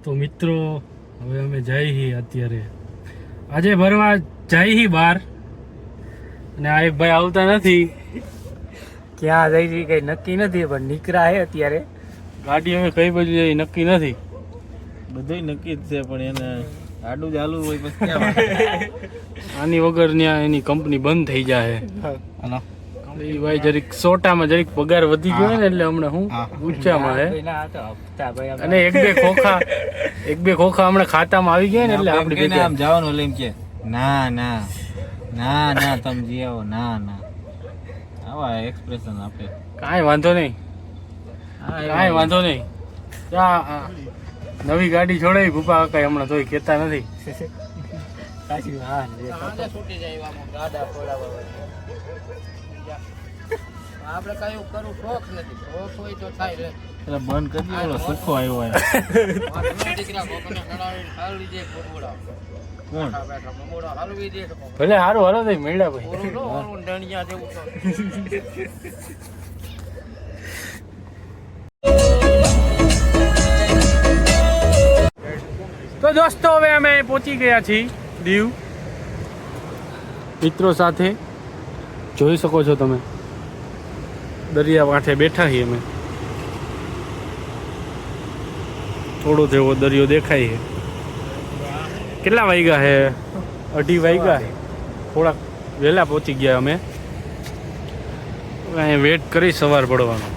તો મિત્રો હવે અમે જઈ હી અત્યારે આજે ભરવા જઈ હી બહાર અને આ એક ભાઈ આવતા નથી ક્યાં જઈ છે કઈ નક્કી નથી પણ નીકળ્યા હે અત્યારે ગાડી અમે કઈ બાજુ જઈ નક્કી નથી બધું નક્કી જ છે પણ એને આડું ચાલુ હોય પછી ક્યાં આની વગર ત્યાં એની કંપની બંધ થઈ જાય હાલો એ ભાઈ જરીક સોટામાં જરીક પગાર વધી ગયો ને એટલે હમણાં હું ઊંચામાં હે અને એક બે ખોખા હમણાં ખાતામાં આવી ગયા ને એટલે આપણે ભેગા આમ જવાનું એટલે એમ કે ના ના ના ના તમે જી આવો ના ના આવા એક્સપ્રેશન આપે કાંઈ વાંધો નહીં નવી ગાડી છોડાવી ભૂપા કાંઈ હમણાં તોય કહેતા નથી આપણે કઈ કરું શોખ નથી શોખ હોય તો થાય રે એટલે બંધ કરી દો સુખો આવ્યો હોય દીકરા કોકને નડાવીને હાલવી દે ફોરવડા કોણ મમોડા હાલવી દે ભલે સારું હાલો થઈ મેળ્યા ભાઈ ઓરો ઓરો ડણિયા જેવું તો દોસ્તો હવે અમે પહોંચી ગયા છીએ દીવ મિત્રો સાથે જોઈ શકો છો તમે દરિયા કાંઠે બેઠા છીએ અમે થોડો જેવો દરિયો દેખાય છે કેટલા વાગ્યા છે 2:30 વાગ્યા છે થોડાક વહેલા પહોંચી ગયા અમે અહીંયા વેટ કરી સવાર પડવાનો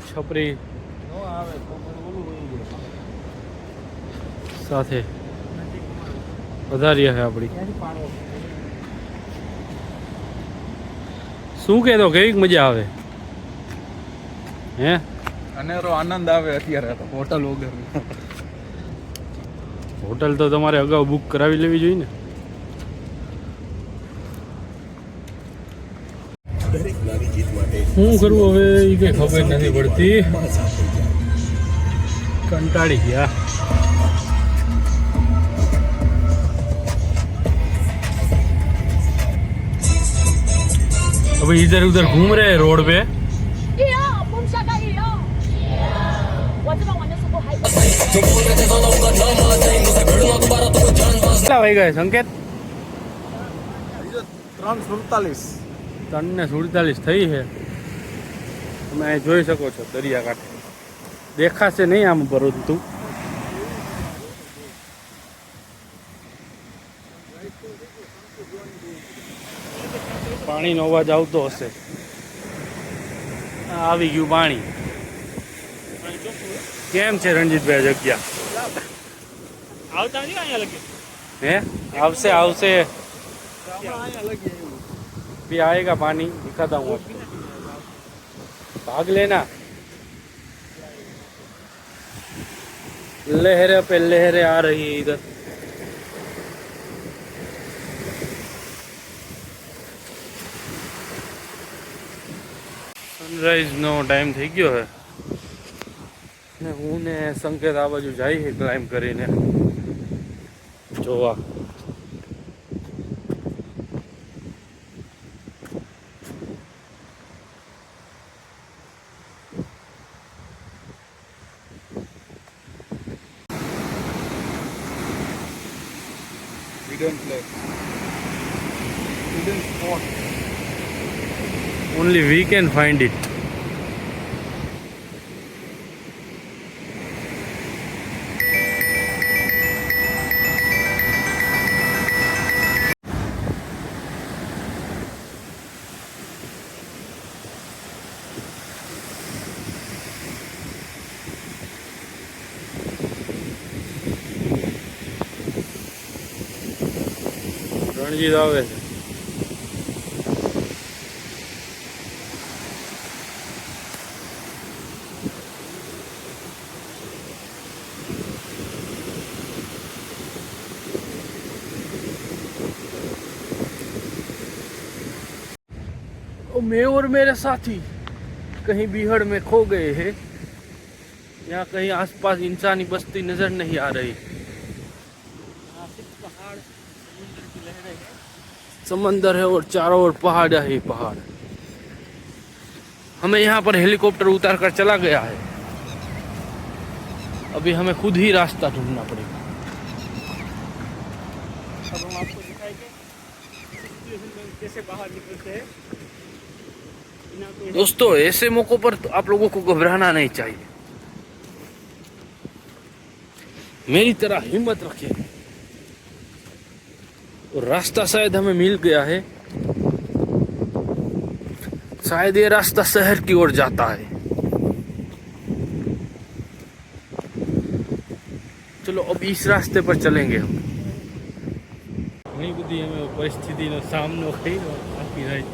છપરી સાથે વધારી છે આપણી શું કહેતો કેવી મજા આવે હે અનેરો આનંદ આવે અત્યારે તો હોટલ વગર હોટલ તો તમારે અગાઉ બુક કરાવી લેવી જોઈએ ને શું કરવું હવે એ કઈ ખબર નથી પડતી કંટાળી ગયા अभी इधर उधर घूम रहे हैं रोड पे કેટલા વાગ્યા સંકેત 3:47 થઈ છે તમે અહીં જોઈ શકો છો દરિયા કાંઠે દેખાશે નહીં આમ પરંતુ પાણીનો અવાજ આવતો હશે આવી ગયું પાણી કેમ છે રણજીતભાઈ જગ્યા આવતા નથી અહીંયા લગે હે આવશે આવશે भी आएगा पानी दिखाता हूँ आपको भाग लेना लहरें पे लहरें आ रही है इधर સનરાઈઝ નો ટાઈમ થઈ ગયો છે ને હું ને સંકેત આ બાજુ જાય છે ક્લાઇમ્બ કરીને જોવા hidden spot. Only we can find it. Ranjit આવે છે मैं और मेरे साथी कहीं बीहड़ में खो गए हैं यहाँ कहीं आसपास इंसानी बस्ती नजर नहीं आ रही समंदर है और चारों ओर पहाड़ ही पहाड़ हमें यहाँ पर हेलीकॉप्टर उतार कर चला गया है अभी हमें खुद ही रास्ता ढूंढना पड़ेगा। अब हम आपको दिखाएंगे सिचुएशन में कैसे बाहर निकलते हैं। दोस्तों, ऐसे मौकों पर तो आप लोगों को घबराना नहीं चाहिए। मेरी तरह हिम्मत रखिए। और रास्ता शायद हमें मिल गया है। शायद ये रास्ता शहर की ओर जाता है। चलो अब इस रास्ते पर चलेंगे हम। ઘણી બધી અમે પરિસ્થિતિનો સામનો કર્યો આખી રાત.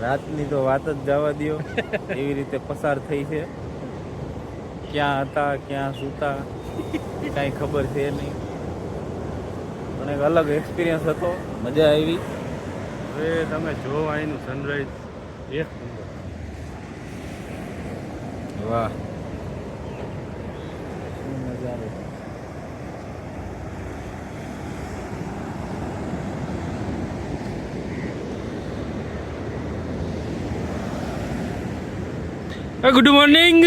રાતની તો વાત જ જવા દ્યો. એવી રીતે પસાર થઈ છે. ક્યાં હતા, ક્યાં સૂતા, કાંઈ ખબર છે નહીં. પણ એક અલગ એક્સપિરિયન્સ હતો, મજા આવી. હવે તમે જો અહીંનું સનરાઈઝ એક નંબર. વાહ, શું નજારો. Good morning.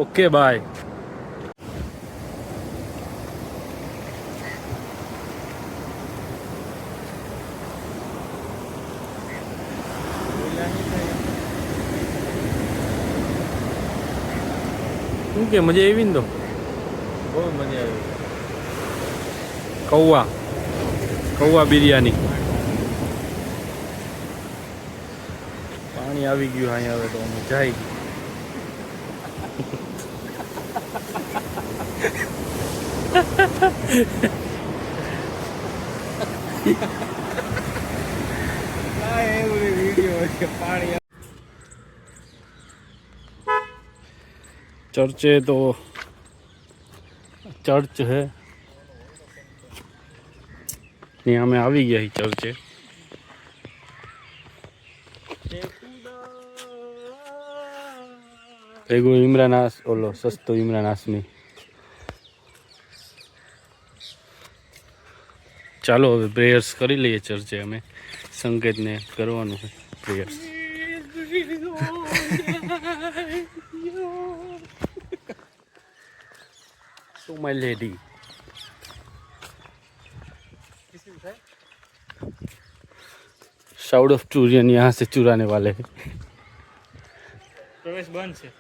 Okay bye. શું કે મજા આવી ને? તો બહુ મજા આવી. કૌવા બિરયાની. પાણી આવી ગયું અહીંયા. હવે તો અમે જાય. चर्च है तो चर्च है यहाँ में આવી ગયા ચર્ચે. ભેગો ઇમરાન ઓલો સસ્તો ઇમરાન હાસમી. ચાલો હવે પ્રેયર્સ કરી લઈએ ચર્ચે. અમે સંકેતને કરવાનું છે prayers. So my lady. South of टूरियन यहाँ से चुराने वाले हैं. प्रवेश बंद है.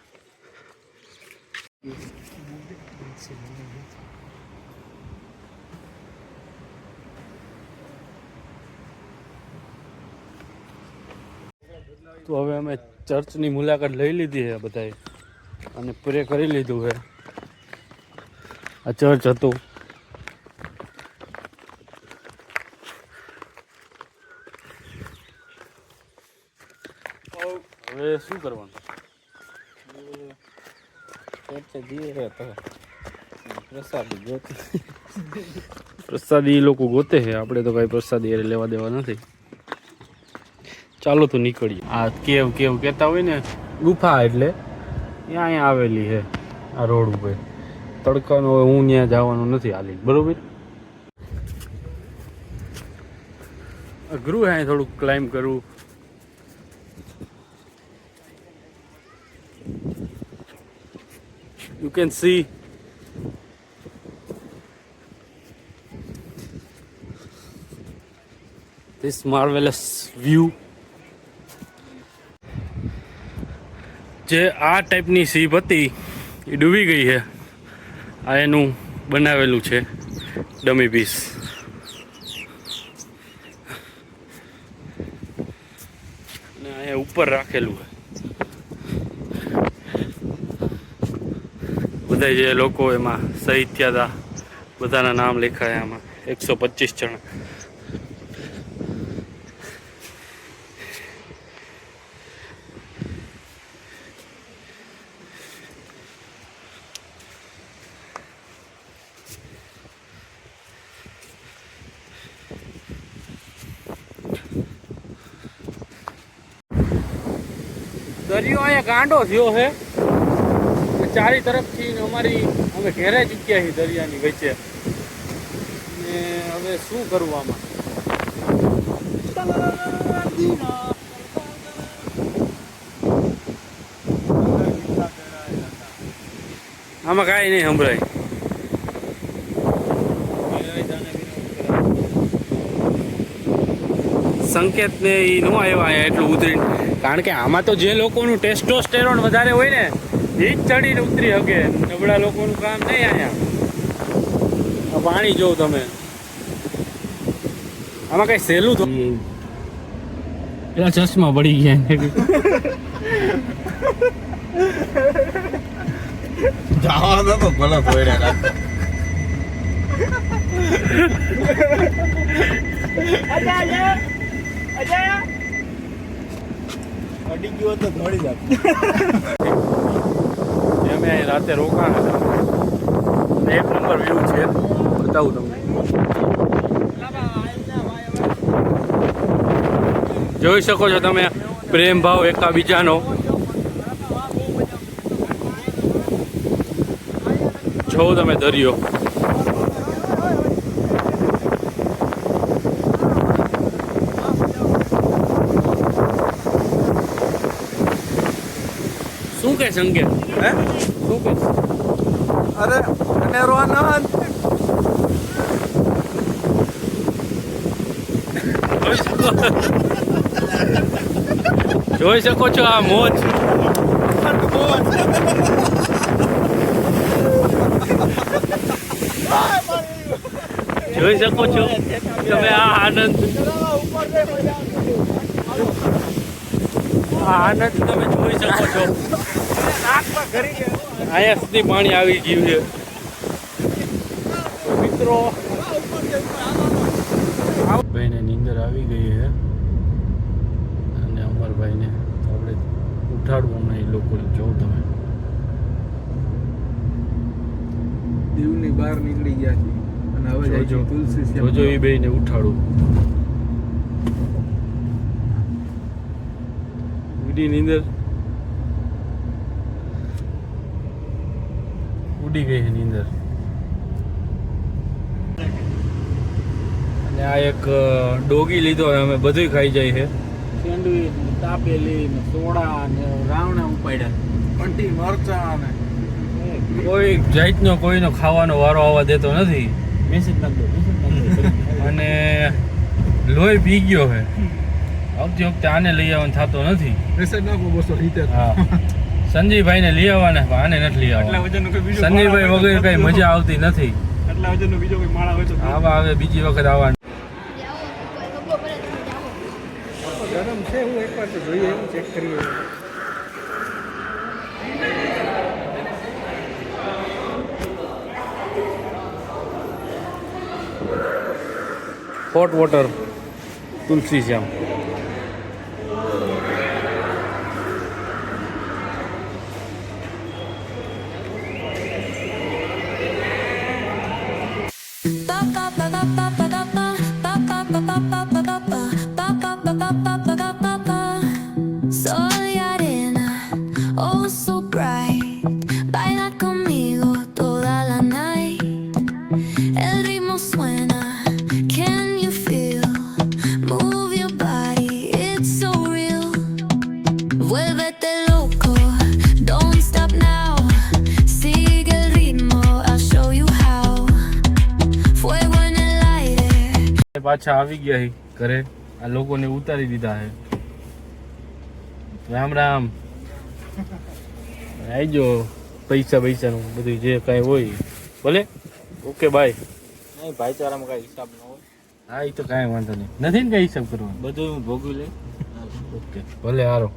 તો હવે અમે ચર્ચની મુલાકાત લઈ લીધી છે બધાએ અને પ્રે કરી લીધું છે. આ ચર્ચ હતું. હવે શું કરવાનું? પ્રસાદી એ લોકો ગોતે છે. આપણે તો કઈ પ્રસાદી એ લેવા દેવા નથી. ચાલો તો નીકળીએ. આ કેવ કહેતા હોય ને, ગુફા એટલે અહીંયા આવેલી છે આ રોડ ઉપર. તડકાનો હવે હું ત્યાં જવાનું નથી હાલી, બરોબર. અઘરું હે થોડુંક ક્લાઇમ્બ કરવું. You can see this marvelous view. જે આ ટાઈપની સીપ હતી એ ડૂબી ગઈ છે. આ એનું બનાવેલું છે ડમી પીસ. અને અહીંયા ઉપર રાખેલું છે. બધા જે લોકો એમાં શહીદ થયા હતા બધાના નામ લખાયા આમાં. 125 જણા. દરિયો અહીંયા ગાંડો થયો છે. ચારે તરફથી અમે ઘેરાઈ ચૂક્યા છીએ દરિયાની વચ્ચે. ને હવે શું કરવું આમાં? આમાં કાંઈ નહીં સંભળાય. સંકેત ને એ ન આવ્યા અહીંયા એટલું ઉતરીને, કારણ કે આમાં તો જે લોકોનું ટેસ્ટોસ્ટેરોન વધારે હોય ને એ જ ચડીને ઉતરી શકે. નબળા લોકોનું કામ નહીં અહીંયા. પાણી જોઉં તમે, આમાં કઈ સહેલું તો પેલા ચશ્મા પડી ગયા. જવાનો તો ભલે પડ્યા રાખતા. અડી ગયો તો દોડી જાત. અમે અહીં રાતે રોકાણા હતા. એક નંબર વ્યૂ છે, બતાવું તમને. જોઈ શકો છો તમે પ્રેમ ભાવ એકાબીજાનો. જો તમે દરિયો, શું કે સંકેત? હે? શું કે? અરે અનેરો આનંદ. જોઈ શકો છો આ મોજ. જોઈ શકો છો તમે આ આનંદ. આ આનંદ તમે જોઈ શકો છો. અહીંયા સુધી પાણી આવી ગયું છે મિત્રો. ભાઈને નીંદર આવી ગઈ છે અને અમરભાઈને આપણે ઉઠાડવું નહીં. લોકોને જો તમે દીવની બહાર નીકળી ગયા છે અને હવે જાય છે તુલસી શ્યામ. જોજો એ બેયને ઉઠાડું. ઉડી નીંદર ઉડી ગઈ છે નીંદર. અને આ એક ડોગી લીધો અમે બધું ખાઈ જાય છે. સેન્ડવીચ ને તાપેલી ને સોડા ને રાવણા ઉપાડ્યા, કંટી મરચા ને કોઈ જાતનો કોઈનો ખાવાનો વારો આવવા દેતો નથી. મેસેજ નાખી દો. અને લોહી પી ગયો છે. આવતી વખતે આને લઈ આવવાનું થતો નથી. મેસેજ નાખો 270. હા, સંજયભાઈને લઈ આવવાના, પણ આને નથી લઈ આવવાના. સંજયભાઈ વગર કઈ મજા આવતી નથી. આટલા વજનનો બીજો કોઈ માળા હોય તો આવા આવે બીજી વખત આવવાનું. ગરમ છે, હું એકવાર તો જોઈએ, એવું ચેક કરીએ. Hot water Tulsi Shyam. Soy arena, oh so bright. Baila conmigo toda la night. El ritmo suena, can you feel? Move your body, it's so real. Vuélvete loco, don't stop now. Sigue el ritmo, I'll show you how. Fuego en el aire. પાછા આવી ગયા છે ઘરે. આ લોકોને ઉતારી દીધા છે. રામ રામ. આવજો. પૈસાનું બધું જે કાંઈ હોય ભલે. Okay bye. નહીં, ભાઈચારામાં કઈ હિસાબ ન હોય. હા, એ તો કાંઈ વાંધો નહીં. નથી ને કાંઈ હિસાબ કરવાનો. બધું હું ભોગવી લે. ઓકે ભલે હારો.